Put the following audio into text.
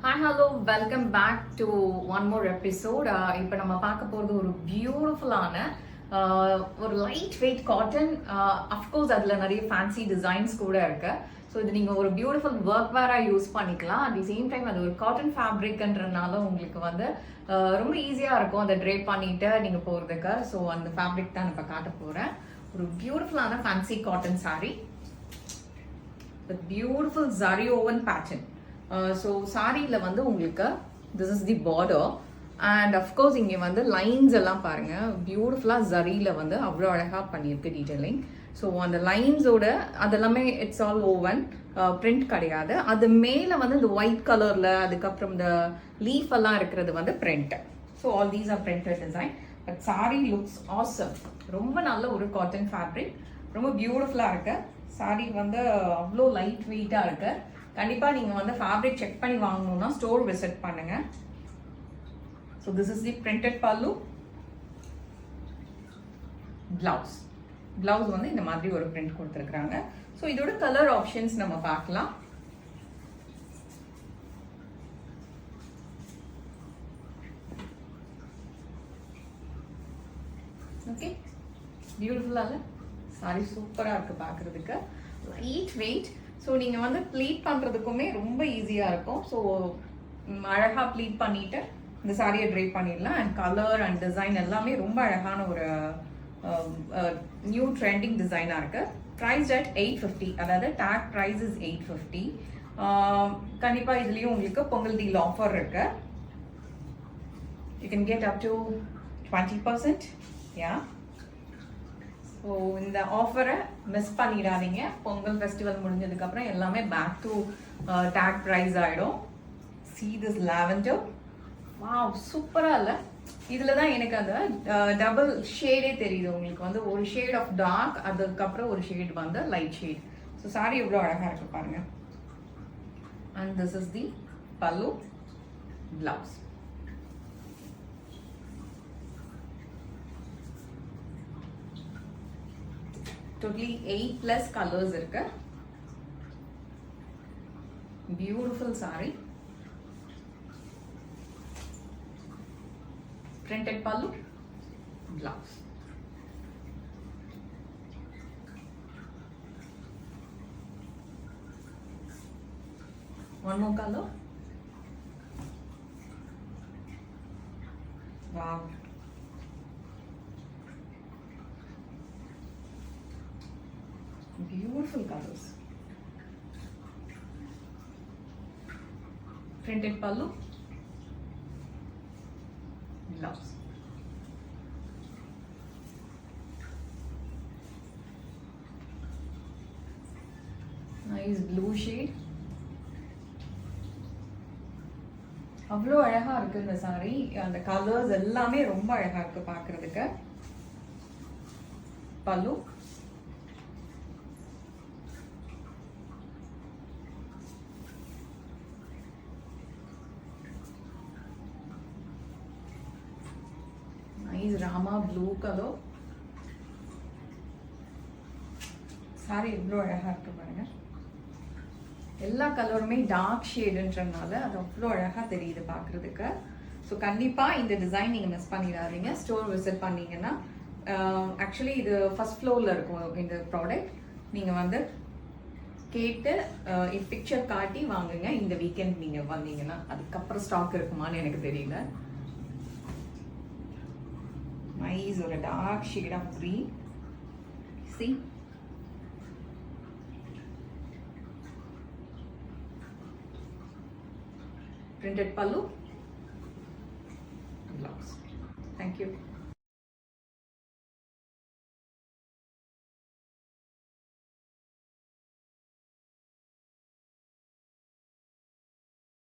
Hi hello welcome back to one more episode. இப்போ நம்ம பார்க்க போகிறது ஒரு பியூட்டிஃபுல்லான ஒரு லைட் வெயிட் காட்டன். அஃப்கோர்ஸ் அதில் நிறைய ஃபேன்சி டிசைன்ஸ் கூட இருக்கு. ஸோ இது நீங்கள் ஒரு பியூட்டிஃபுல் ஒர்க் வேராக யூஸ் பண்ணிக்கலாம். அட் தி சேம் டைம் அது ஒரு காட்டன் ஃபேப்ரிக்ன்றனால உங்களுக்கு வந்து ரொம்ப ஈஸியாக இருக்கும் அதை ட்ரேப் பண்ணிட்டு நீங்கள் போகிறதுக்கு. ஸோ அந்த ஃபேப்ரிக் தான் இப்போ காட்ட போகிறேன். ஒரு பியூட்டிஃபுல்லான fancy cotton sari with beautiful zari woven pattern. So சாரியில் வந்து உங்களுக்கு this is the border and of course இங்கே வந்து லைன்ஸ் எல்லாம் பாருங்கள், பியூட்டிஃபுல்லாக ஜரியில் வந்து அவ்வளோ அழகாக பண்ணியிருக்கு டீட்டெயிலிங். ஸோ அந்த லைன்ஸோட அதெல்லாமே இட்ஸ் ஆல் ஓவன், பிரிண்ட் கிடையாது. அது மேலே வந்து இந்த ஒயிட் கலரில் அதுக்கப்புறம் இந்த லீஃப் எல்லாம் இருக்கிறது வந்து print. So all these are printed design. But sorry looks awesome. ரொம்ப நல்ல ஒரு காட்டன் ஃபேப்ரிக், ரொம்ப பியூட்டிஃபுல்லாக இருக்கு. சாரி வந்து அவ்வளோ லைட் வெயிட்டாக இருக்கு. கண்டிப்பாக நீங்கள் வந்து ஃபேப்ரிக் செக் பண்ணி வாங்கணும்னா ஸ்டோர் விசிட் பண்ணுங்க. So this is the printed பல்லு. பிளவுஸ் வந்து இந்த மாதிரி ஒரு பிரிண்ட் கொடுத்துருக்குறாங்க. ஸோ இதோட கலர் ஆப்ஷன்ஸ் நம்ம பார்க்கலாம். ஓகே, பியூட்டிஃபுல்லாக சாரி சூப்பராக இருக்குது பார்க்குறதுக்கு, லைட் வெயிட். ஸோ நீங்கள் வந்து ப்ளீட் பண்ணுறதுக்குமே ரொம்ப ஈஸியாக இருக்கும். ஸோ அழகாக ப்ளீட் பண்ணிவிட்டு இந்த சாரியை ட்ரைப் பண்ணிடலாம். அண்ட் கலர் அண்ட் டிசைன் எல்லாமே ரொம்ப அழகான ஒரு நியூ ட்ரெண்டிங் டிசைனாக இருக்குது. ப்ரைஸ் அட் 850, அதாவது டேக் ப்ரைஸ் இஸ் 850. கண்டிப்பாக இதுலேயும் உங்களுக்கு பொங்கல் டீல் ஆஃபர் இருக்கு. You can get up to 20%. Yeah, so இந்த ஆஃபரை மிஸ் பண்ணிடாதீங்க. பொங்கல் ஃபெஸ்டிவல் முடிஞ்சதுக்கப்புறம் எல்லாமே பேக் டு டேக் ப்ரைஸ் ஆகிடும். சி திஸ் லாவெண்டர், வாவ் சூப்பராக இல்லை? இதில் தான் எனக்கு அந்த டபுள் ஷேடே தெரியுது. உங்களுக்கு வந்து ஒரு ஷேட் ஆஃப் டார்க், அதுக்கப்புறம் ஒரு ஷேட் வந்து லைட் ஷேட். ஸோ சாரி எவ்வளோ அழகாக இருக்கு பாருங்க. அண்ட் திஸ் இஸ் தி பல்லு, பிளவுஸ். Totally 8+ colors இருக்கு. Beautiful saree. Printed pallu, blouse. One more color. Wow. Beautiful colors. Printed pallu, blouse. Nice blue shade. அவ்வளோ அழகா இருக்கு இந்த சாரி. அந்த கலர்ஸ் எல்லாமே ரொம்ப அழகா இருக்கு பார்க்கிறதுக்கு. பல்லு, ராமா ப்ளூ கலர். சாரி எவ்வளோ அழகாக இருக்கு பாருங்க. எல்லா கலருமே டார்க் ஷேடுன்றதுனால அது அவ்வளோ அழகாக தெரியுது பார்க்குறதுக்கு. ஸோ கண்டிப்பாக இந்த டிசைன் நீங்கள் மிஸ் பண்ணிடாதீங்க. ஸ்டோர் விசிட் பண்ணீங்கன்னா ஆக்சுவலி இது ஃபர்ஸ்ட் ஃப்ளோரில் இருக்கும் இந்த ப்ராடக்ட். நீங்கள் வந்து கேட்டு பிக்சர் காட்டி வாங்குங்க. இந்த வீக்கெண்ட் நீங்கள் வந்தீங்கன்னா அதுக்கப்புறம் ஸ்டாக் இருக்குமான்னு எனக்கு தெரியல. Nice or a dark shade of green. See, printed pallu, blouse. Thank you.